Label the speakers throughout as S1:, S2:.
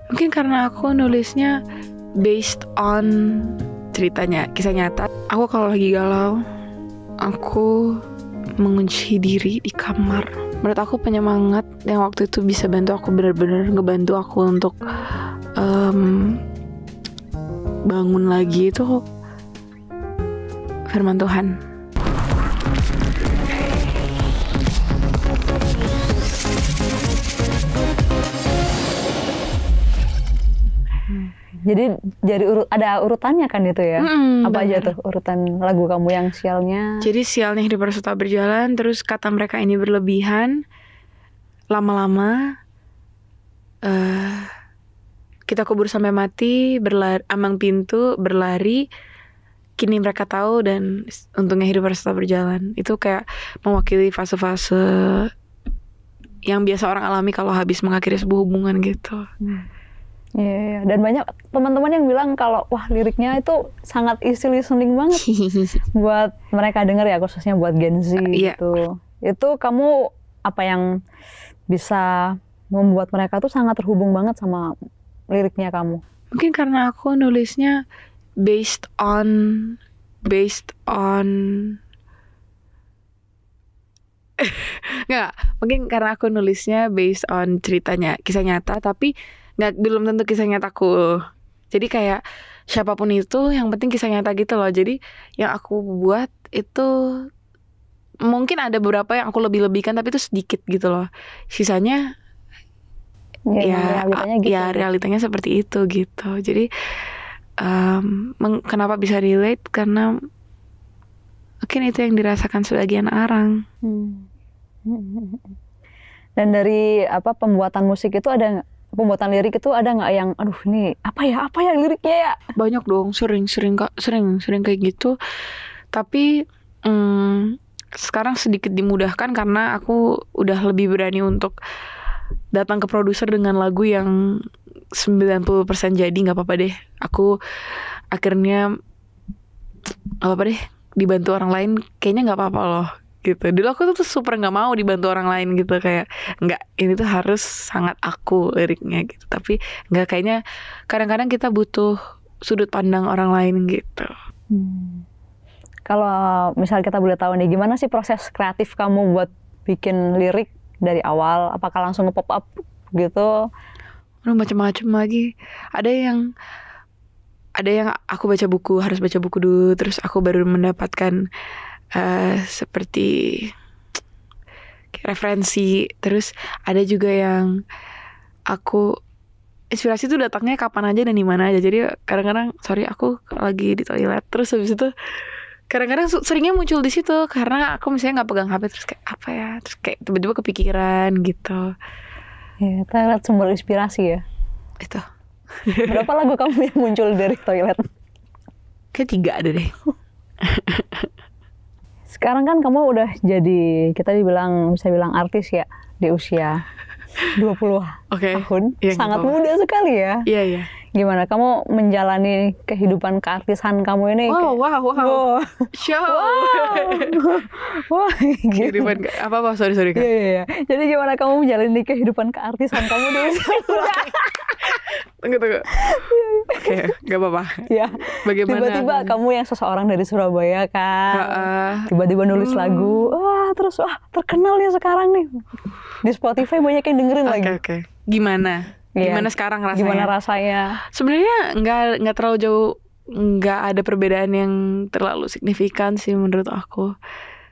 S1: Mungkin karena aku nulisnya based on ceritanya, kisah nyata. Aku kalau lagi galau, aku mengunci diri di kamar. Menurut aku penyemangat yang waktu itu bisa bantu aku, benar-benar ngebantu aku untuk bangun lagi, itu firman Tuhan.
S2: Jadi ada urutannya kan itu ya? Apa
S1: bener.
S2: aja tuh urutan lagu kamu yang sialnya?
S1: Jadi sialnya hidup harus tetap berjalan, terus kata mereka ini berlebihan. Lama-lama kita kubur sampai mati, ambang pintu, berlari. Kini mereka tahu dan untungnya hidup harus tetap berjalan. Itu kayak mewakili fase-fase yang biasa orang alami kalau habis mengakhiri sebuah hubungan gitu.
S2: Iya, dan banyak teman-teman yang bilang kalau wah liriknya itu sangat easy listening banget buat mereka denger ya, khususnya buat Gen Z gitu. Itu kamu apa yang bisa membuat mereka tuh sangat terhubung banget sama liriknya kamu?
S1: Mungkin karena aku nulisnya based on nggak, mungkin karena aku nulisnya based on ceritanya, kisah nyata, tapi belum tentu kisah nyataku. Jadi kayak siapapun itu, yang penting kisah nyata gitu loh. Jadi yang aku buat itu mungkin ada beberapa yang aku lebih-lebihkan, tapi itu sedikit gitu loh. Sisanya realitanya seperti itu gitu. Jadi kenapa bisa relate? Karena mungkin itu yang dirasakan sebagian orang.
S2: Dan dari pembuatan musik itu ada nggak? Pembuatan lirik itu ada nggak yang aduh ini apa ya liriknya ya?
S1: Banyak dong, sering kayak gitu. Tapi sekarang sedikit dimudahkan karena aku udah lebih berani untuk datang ke produser dengan lagu yang 90% jadi. Nggak apa-apa deh, aku akhirnya nggak apa-apa deh dibantu orang lain, kayaknya nggak apa-apa loh gitu. Dulu aku tuh super nggak mau dibantu orang lain gitu, kayak nggak, ini tuh harus sangat aku liriknya gitu. Tapi nggak, kayaknya kadang-kadang kita butuh sudut pandang orang lain gitu.
S2: Kalau misal kita boleh tahu nih, gimana sih proses kreatif kamu buat bikin lirik dari awal? Apakah langsung nge-pop up gitu?
S1: Macam-macam lagi. Ada yang aku harus baca buku dulu, terus aku baru mendapatkan seperti referensi. Terus ada juga yang aku inspirasi tuh datangnya kapan aja dan di mana aja. Jadi kadang-kadang aku lagi di toilet, terus habis itu kadang-kadang seringnya muncul di situ karena aku misalnya nggak pegang HP, terus kayak apa ya, terus kayak tiba-tiba kepikiran gitu.
S2: Ya, toilet sumber inspirasi ya.
S1: Itu.
S2: Berapa lagu kamu yang muncul dari toilet?
S1: Kayak 3 ada deh.
S2: Sekarang kan kamu udah jadi, bisa bilang artis ya, di usia 20 tahun. Sangat muda sekali ya.
S1: Iya.
S2: Gimana kamu menjalani kehidupan keartisan kamu ini?
S1: Wow. Show.
S2: Wah,
S1: kehidupan apa sorry Kak.
S2: Iya. Jadi gimana kamu menjalani kehidupan keartisan kamu di usia muda?
S1: Tunggu. Oke, gak apa-apa.
S2: Ya.
S1: Bagaimana?
S2: Tiba-tiba kamu yang seseorang dari Surabaya kan, tiba-tiba nulis lagu, terus terkenal nih sekarang nih. Di Spotify banyak yang dengerin lagi.
S1: Oke. Gimana sekarang rasanya?
S2: Gimana rasanya?
S1: Sebenarnya nggak terlalu jauh, nggak ada perbedaan yang terlalu signifikan sih menurut aku.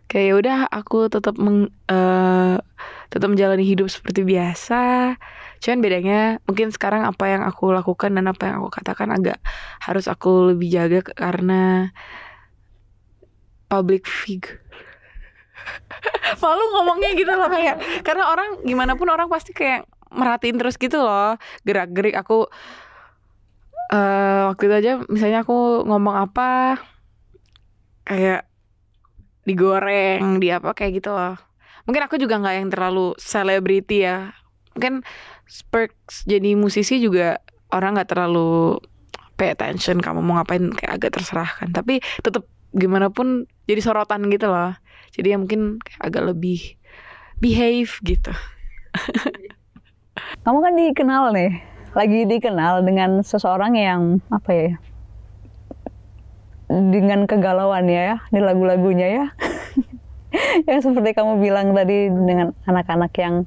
S1: Kayak udah, aku tetap menjalani hidup seperti biasa. Cuman bedanya mungkin sekarang apa yang aku lakukan dan apa yang aku katakan harus aku lebih jaga karena public figure. Malu ngomongnya gitu loh, kayak karena orang gimana pun orang pasti kayak merhatiin terus gitu loh gerak-gerik aku. Waktu itu aja misalnya aku ngomong apa kayak digoreng, di apa kayak gitu loh. Mungkin aku juga nggak yang terlalu selebriti ya. Mungkin perks jadi musisi juga orang nggak terlalu pay attention kamu mau ngapain, kayak agak terserah kan. Tapi tetap gimana pun jadi sorotan gitu loh. Jadi ya mungkin kayak agak lebih behave gitu.
S2: Kamu kan dikenal nih lagi dikenal dengan seseorang yang apa ya, dengan kegalauannya ya di lagu-lagunya ya. Yang seperti kamu bilang tadi, dengan anak-anak yang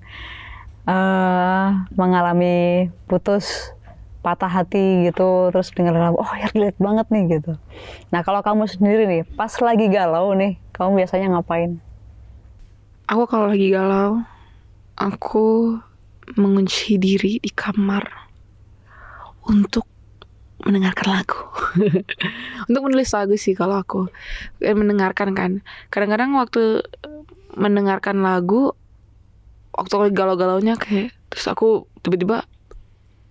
S2: mengalami putus, patah hati gitu, terus denger lagu, oh ya relate banget nih gitu. Nah kalau kamu sendiri nih, pas lagi galau nih, kamu biasanya ngapain?
S1: Aku kalau lagi galau, aku mengunci diri di kamar untuk mendengarkan lagu. Untuk menulis lagu sih kalau aku mendengarkan kan. Kadang-kadang waktu mendengarkan lagu, waktu lagi galau-galaunya kayak, terus aku tiba-tiba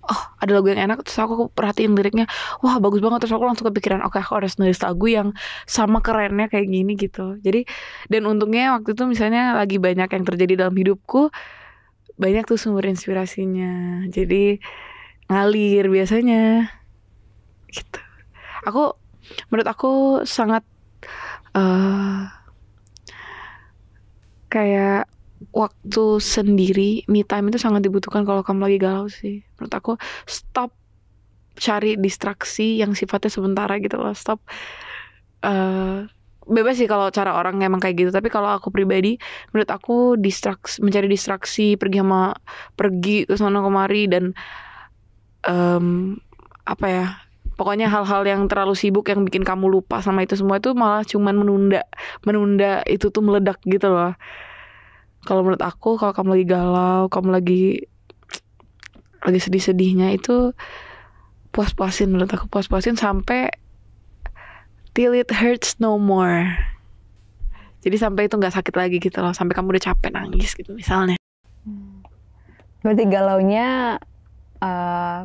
S1: oh ada lagu yang enak, terus aku perhatiin liriknya, wah bagus banget, terus aku langsung kepikiran, oke aku harus nulis lagu yang sama kerennya kayak gini gitu. Jadi dan untungnya waktu itu misalnya lagi banyak yang terjadi dalam hidupku, banyak tuh sumber inspirasinya, jadi ngalir biasanya gitu. Menurut aku sangat kayak waktu sendiri, me time itu sangat dibutuhkan kalau kamu lagi galau sih. Menurut aku stop cari distraksi yang sifatnya sementara gitu loh. Stop bebas sih kalau cara orang emang kayak gitu, tapi kalau aku pribadi, menurut aku mencari distraksi, pergi ke sana kemari dan apa ya, pokoknya hal-hal yang terlalu sibuk yang bikin kamu lupa sama itu semua, itu malah cuman menunda itu tuh meledak gitu loh. Kalau menurut aku, kalau kamu lagi galau, kamu lagi sedih-sedihnya, itu puas-puasin. Menurut aku puas-puasin sampai till it hurts no more. Jadi sampai itu nggak sakit lagi gitu loh, sampai kamu udah capek nangis gitu misalnya.
S2: Berarti galaunya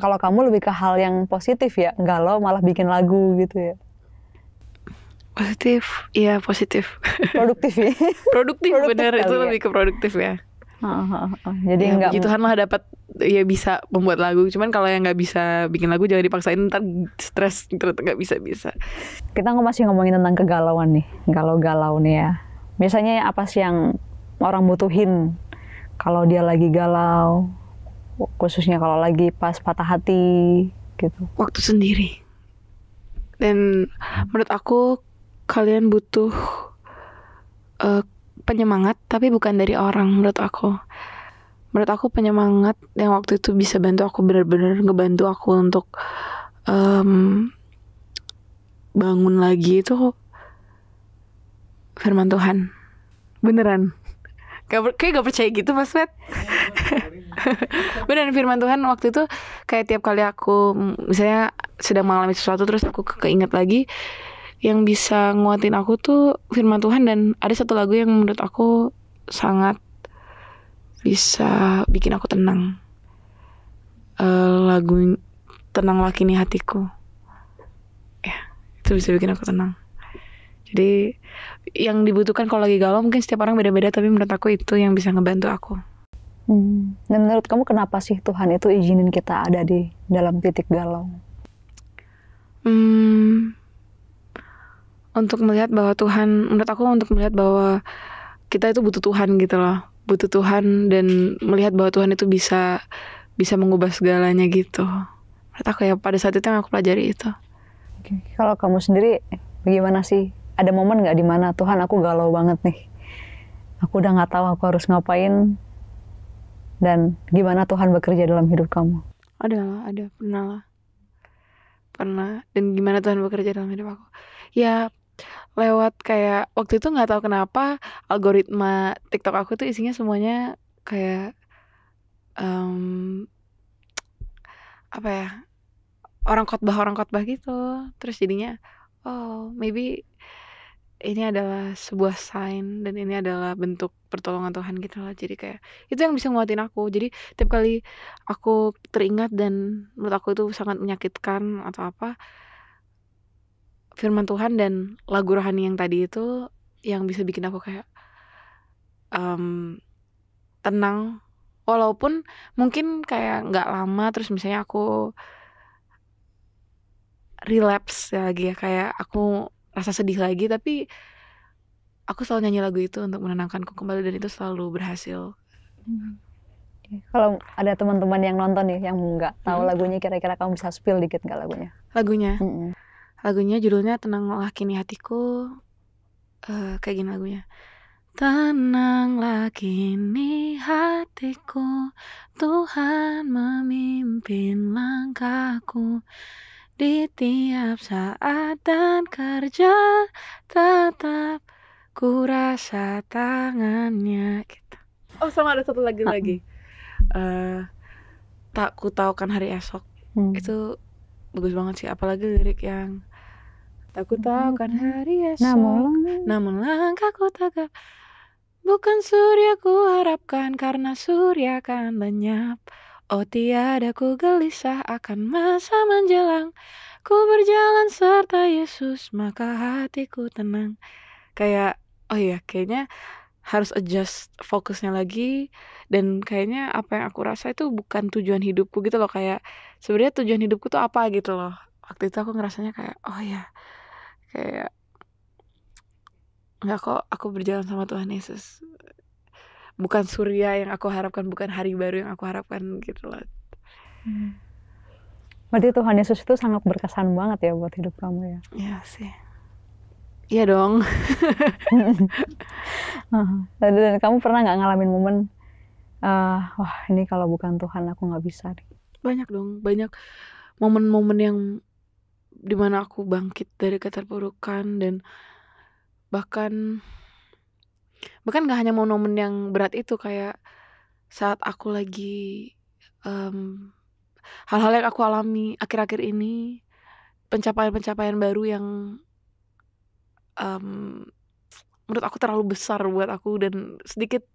S2: kalau kamu lebih ke hal yang positif ya, galau malah bikin lagu gitu ya?
S1: Positif, iya positif.
S2: Produktif ya?
S1: Produktif bener, itu ya? Lebih ke produktif ya.
S2: Jadi
S1: ya,
S2: nggak,
S1: puji Tuhan lah dapat ya bisa membuat lagu. Cuman kalau yang nggak bisa bikin lagu jangan dipaksain, ntar stres terus nggak bisa.
S2: Kita masih ngomongin tentang kegalauan nih, galau nih ya. Biasanya apa sih yang orang butuhin kalau dia lagi galau, khususnya kalau lagi pas patah hati gitu?
S1: Waktu sendiri. Dan menurut aku kalian butuh penyemangat, tapi bukan dari orang. Menurut aku penyemangat yang waktu itu bisa bantu aku, benar-benar ngebantu aku untuk bangun lagi, itu firman Tuhan. Beneran, kayak gak percaya gitu Mas Pet. Beneran, firman Tuhan waktu itu kayak tiap kali aku misalnya sedang mengalami sesuatu, terus aku keinget lagi, yang bisa nguatin aku tuh firman Tuhan. Dan ada satu lagu yang menurut aku sangat bisa bikin aku tenang, lagu Tenanglah Kini Hatiku ya, itu bisa bikin aku tenang. Jadi yang dibutuhkan kalau lagi galau mungkin setiap orang beda-beda, tapi menurut aku itu yang bisa ngebantu aku.
S2: Dan menurut kamu kenapa sih Tuhan itu izinin kita ada di dalam titik galau?
S1: Untuk melihat bahwa Tuhan, menurut aku untuk melihat bahwa kita itu butuh Tuhan gitu loh, butuh Tuhan, dan melihat bahwa Tuhan itu bisa mengubah segalanya gitu. Menurut aku ya, pada saat itu yang aku pelajari itu.
S2: Oke. Kalau kamu sendiri bagaimana sih? Ada momen nggak di mana Tuhan aku galau banget nih, aku udah nggak tahu aku harus ngapain, dan gimana Tuhan bekerja dalam hidup kamu?
S1: Ada, pernah. Dan gimana Tuhan bekerja dalam hidup aku? Ya lewat kayak waktu itu nggak tahu kenapa algoritma TikTok aku tuh isinya semuanya kayak apa ya, orang khotbah gitu. Terus jadinya oh maybe ini adalah sebuah sign, dan ini adalah bentuk pertolongan Tuhan gitu lah. Jadi kayak itu yang bisa nguatin aku. Jadi tiap kali aku teringat dan menurut aku itu sangat menyakitkan atau apa, firman Tuhan dan lagu rohani yang tadi itu yang bisa bikin aku kayak tenang. Walaupun mungkin kayak nggak lama terus misalnya aku relapse lagi ya, kayak aku rasa sedih lagi, tapi aku selalu nyanyi lagu itu untuk menenangkanku kembali, dan itu selalu berhasil.
S2: Oke. Kalau ada teman-teman yang nonton nih yang nggak tahu lagunya, kira-kira kamu bisa spill dikit nggak lagunya?
S1: Lagunya judulnya Tenanglah Kini Hatiku. Kayak gini lagunya. Tenanglah kini hatiku, Tuhan memimpin langkahku. Di tiap saat dan kerja tetap ku rasa tangannya gitu. Oh, sama ada satu lagi. Tak ku tahu kan hari esok. Itu bagus banget sih, apalagi lirik yang tak ku tahu kan hari esok, namun langkahku tegap. Bukan surya ku harapkan, karena surya kan lenyap. Oh tiada ku gelisah akan masa menjelang. Ku berjalan serta Yesus, maka hatiku tenang. Kayak, oh iya, kayaknya harus adjust fokusnya lagi. Dan kayaknya apa yang aku rasa itu bukan tujuan hidupku gitu loh. Kayak, sebenarnya tujuan hidupku tuh apa gitu loh. Waktu itu aku ngerasanya kayak, oh ya, kayak enggak kok, aku berjalan sama Tuhan Yesus. Bukan surya yang aku harapkan, bukan hari baru yang aku harapkan gitu loh.
S2: Berarti Tuhan Yesus itu sangat berkesan banget ya buat hidup kamu ya?
S1: Iya sih. Iya dong.
S2: Dan kamu pernah nggak ngalamin momen, wah ini kalau bukan Tuhan aku nggak bisa deh?
S1: Banyak dong, banyak momen-momen yang dimana aku bangkit dari keterpurukan. Dan bahkan gak hanya momen yang berat itu, kayak saat aku lagi hal-hal yang aku alami akhir-akhir ini, pencapaian-pencapaian baru yang menurut aku terlalu besar buat aku dan sedikit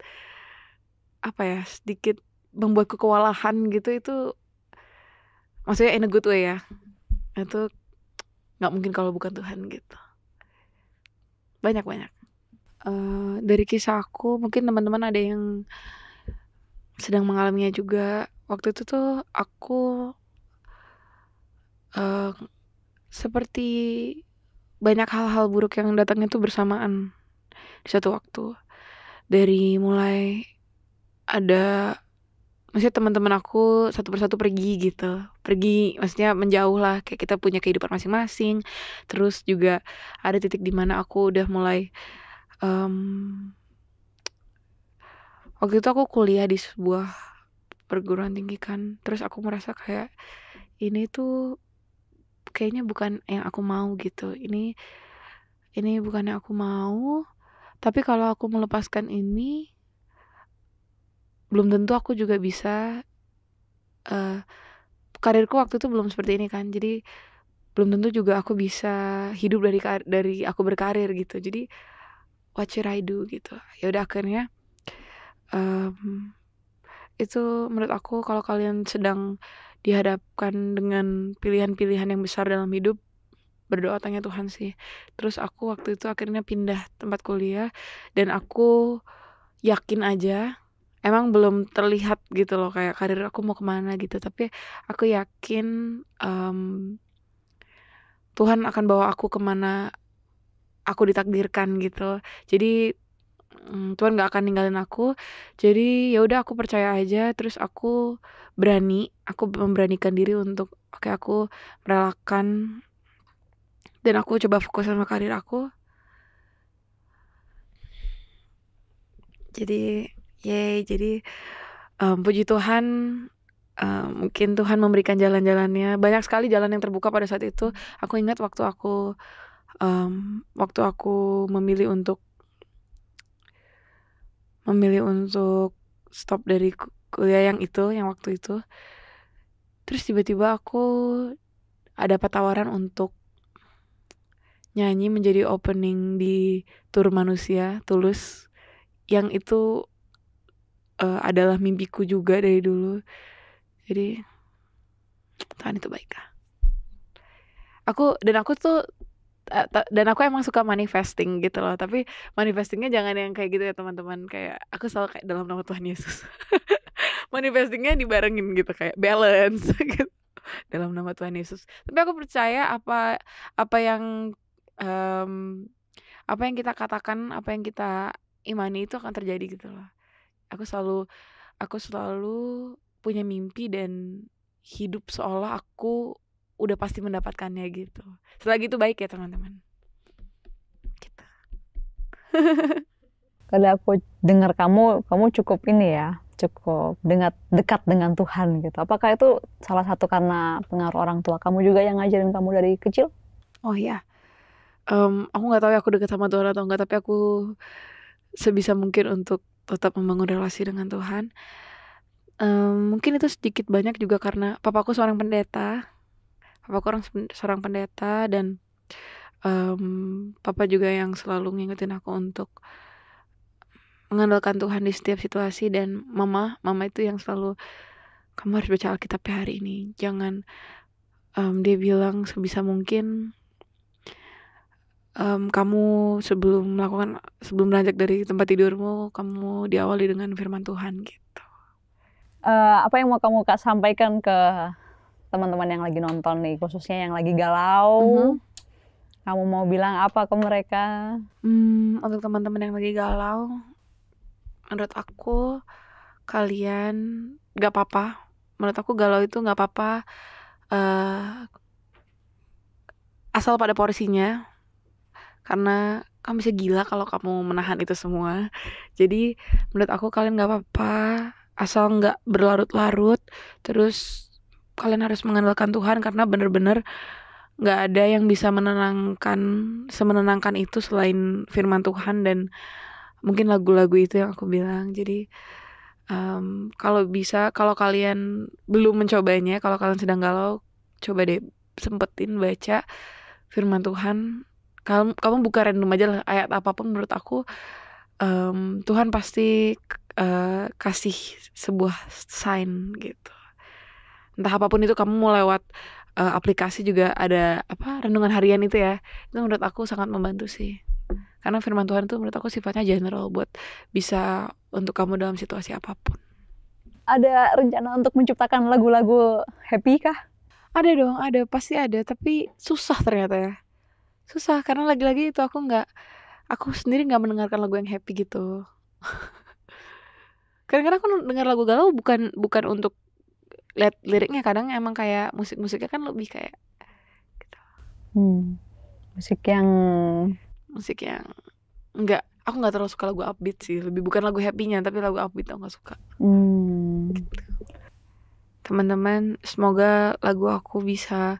S1: membuatku kewalahan gitu. Itu maksudnya in a good way ya, itu nggak mungkin kalau bukan Tuhan gitu. Banyak dari kisah aku, mungkin teman-teman ada yang sedang mengalaminya juga. Waktu itu tuh aku seperti banyak hal-hal buruk yang datangnya tuh bersamaan di satu waktu. Dari mulai ada, maksudnya teman-teman aku satu persatu pergi gitu. Pergi maksudnya menjauh lah, kayak kita punya kehidupan masing-masing. Terus juga ada titik di mana aku udah mulai waktu itu aku kuliah di sebuah perguruan tinggi kan. Terus aku merasa kayak ini tuh kayaknya bukan yang aku mau gitu. Ini bukan yang aku mau. Tapi kalau aku melepaskan ini, belum tentu aku juga bisa. Karirku waktu itu belum seperti ini kan. Jadi belum tentu juga aku bisa hidup dari aku berkarir gitu. Jadi what should I do gitu. Ya udah akhirnya itu menurut aku, kalau kalian sedang dihadapkan dengan pilihan-pilihan yang besar dalam hidup, berdoa tanya Tuhan sih. Terus aku waktu itu akhirnya pindah tempat kuliah, dan aku yakin aja, emang belum terlihat gitu loh kayak karir aku mau kemana gitu, tapi aku yakin Tuhan akan bawa aku kemana aku ditakdirkan gitu. Jadi Tuhan gak akan ninggalin aku. Jadi ya udah, aku percaya aja. Terus aku memberanikan diri untuk oke, aku merelakan dan aku coba fokus sama karir aku. Jadi puji Tuhan, mungkin Tuhan memberikan jalan-jalannya. Banyak sekali jalan yang terbuka pada saat itu. Aku ingat waktu aku memilih untuk stop dari kuliah yang waktu itu. Terus tiba-tiba aku ada tawaran untuk nyanyi menjadi opening di Tur Manusia Tulus, yang itu adalah mimpiku juga dari dulu. Jadi Tuhan itu baik. Aku emang suka manifesting gitu loh, tapi manifestingnya jangan yang kayak gitu ya teman-teman. Kayak aku selalu kayak dalam nama Tuhan Yesus. Manifestingnya dibarengin gitu, kayak balance gitu, dalam nama Tuhan Yesus. Tapi aku percaya apa yang kita katakan, apa yang kita imani itu akan terjadi gitu loh. Aku selalu aku selalu punya mimpi dan hidup seolah aku udah pasti mendapatkannya gitu. Selagi itu baik ya teman-teman. Gitu.
S2: Kalau aku dengar kamu cukup ini ya, cukup dekat dengan Tuhan gitu. Apakah itu salah satu karena pengaruh orang tua kamu juga yang ngajarin kamu dari kecil?
S1: Oh ya, aku nggak tahu ya aku dekat sama Tuhan atau enggak, tapi aku sebisa mungkin untuk tetap membangun relasi dengan Tuhan. Mungkin itu sedikit banyak juga karena papaku seorang pendeta. Seorang pendeta dan papa juga yang selalu ngingetin aku untuk mengandalkan Tuhan di setiap situasi, dan mama itu yang selalu, kamu harus baca Alkitab ya hari ini. Jangan, dia bilang sebisa mungkin kamu sebelum beranjak dari tempat tidurmu, kamu diawali dengan firman Tuhan gitu.
S2: Apa yang mau kamu sampaikan ke teman-teman yang lagi nonton nih, khususnya yang lagi galau? Kamu mau bilang apa ke mereka?
S1: Untuk teman-teman yang lagi galau, menurut aku kalian gak apa-apa. Menurut aku galau itu gak apa-apa, asal pada porsinya. Karena kamu bisa gila kalau kamu menahan itu semua. Jadi menurut aku kalian gak apa-apa, asal gak berlarut-larut. Terus kalian harus mengandalkan Tuhan, karena bener-bener gak ada yang bisa semenenangkan itu selain firman Tuhan dan mungkin lagu-lagu itu yang aku bilang. Jadi kalau kalian belum mencobanya, kalau kalian sedang galau, coba deh sempetin baca firman Tuhan. Kamu buka random aja lah, ayat apapun. Menurut aku Tuhan pasti kasih sebuah sign gitu. Entah apapun itu, kamu mau lewat aplikasi juga ada renungan harian itu ya. Itu menurut aku sangat membantu sih. Karena firman Tuhan itu menurut aku sifatnya general, buat bisa untuk kamu dalam situasi apapun.
S2: Ada rencana untuk menciptakan lagu-lagu happy kah?
S1: Ada dong, ada, pasti ada. Tapi susah ternyata ya. Susah, karena lagi-lagi itu aku sendiri gak mendengarkan lagu yang happy gitu. Kadang-kadang aku dengar lagu galau bukan untuk lihat liriknya. Kadang emang kayak musiknya kan lebih kayak gitu.
S2: Musik yang
S1: enggak, aku gak terlalu suka lagu upbeat sih. Lebih bukan lagu happy-nya, tapi lagu upbeat aku gak suka. Gitu. Teman-teman, semoga lagu aku bisa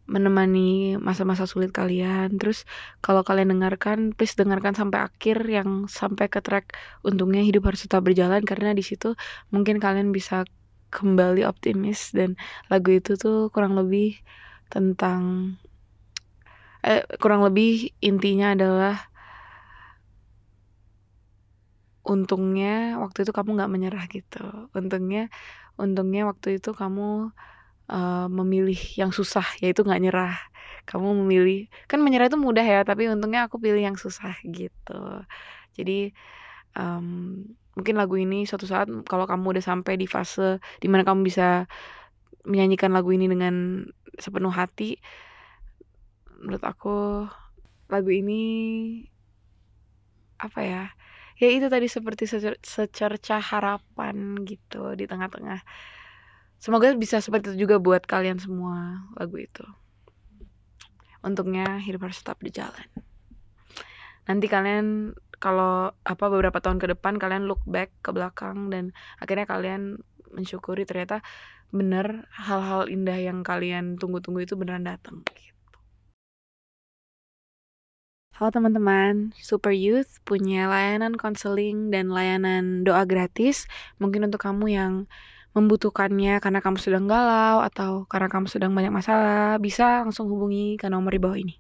S1: menemani masa-masa sulit kalian. Terus kalau kalian dengarkan, please dengarkan sampai akhir, yang sampai ke track untungnya hidup harus tetap berjalan, karena di situ mungkin kalian bisa kembali optimis. Dan lagu itu tuh kurang lebih intinya adalah untungnya waktu itu kamu gak menyerah gitu. Untungnya waktu itu kamu memilih yang susah, yaitu gak nyerah. Kamu memilih, kan menyerah itu mudah ya, tapi untungnya aku pilih yang susah gitu. Jadi mungkin lagu ini suatu saat kalau kamu udah sampai di fase dimana kamu bisa menyanyikan lagu ini dengan sepenuh hati, menurut aku lagu ini ya itu tadi, seperti secercah harapan gitu di tengah-tengah. Semoga bisa seperti itu juga buat kalian semua lagu itu. Untungnya hidup harus tetap berjalan. Nanti kalian kalau beberapa tahun ke depan kalian look back ke belakang dan akhirnya kalian mensyukuri ternyata bener hal-hal indah yang kalian tunggu-tunggu itu beneran datang gitu. Halo teman-teman, Super Youth punya layanan konseling dan layanan doa gratis. Mungkin untuk kamu yang membutuhkannya karena kamu sedang galau atau karena kamu sedang banyak masalah, bisa langsung hubungi ke nomor di bawah ini.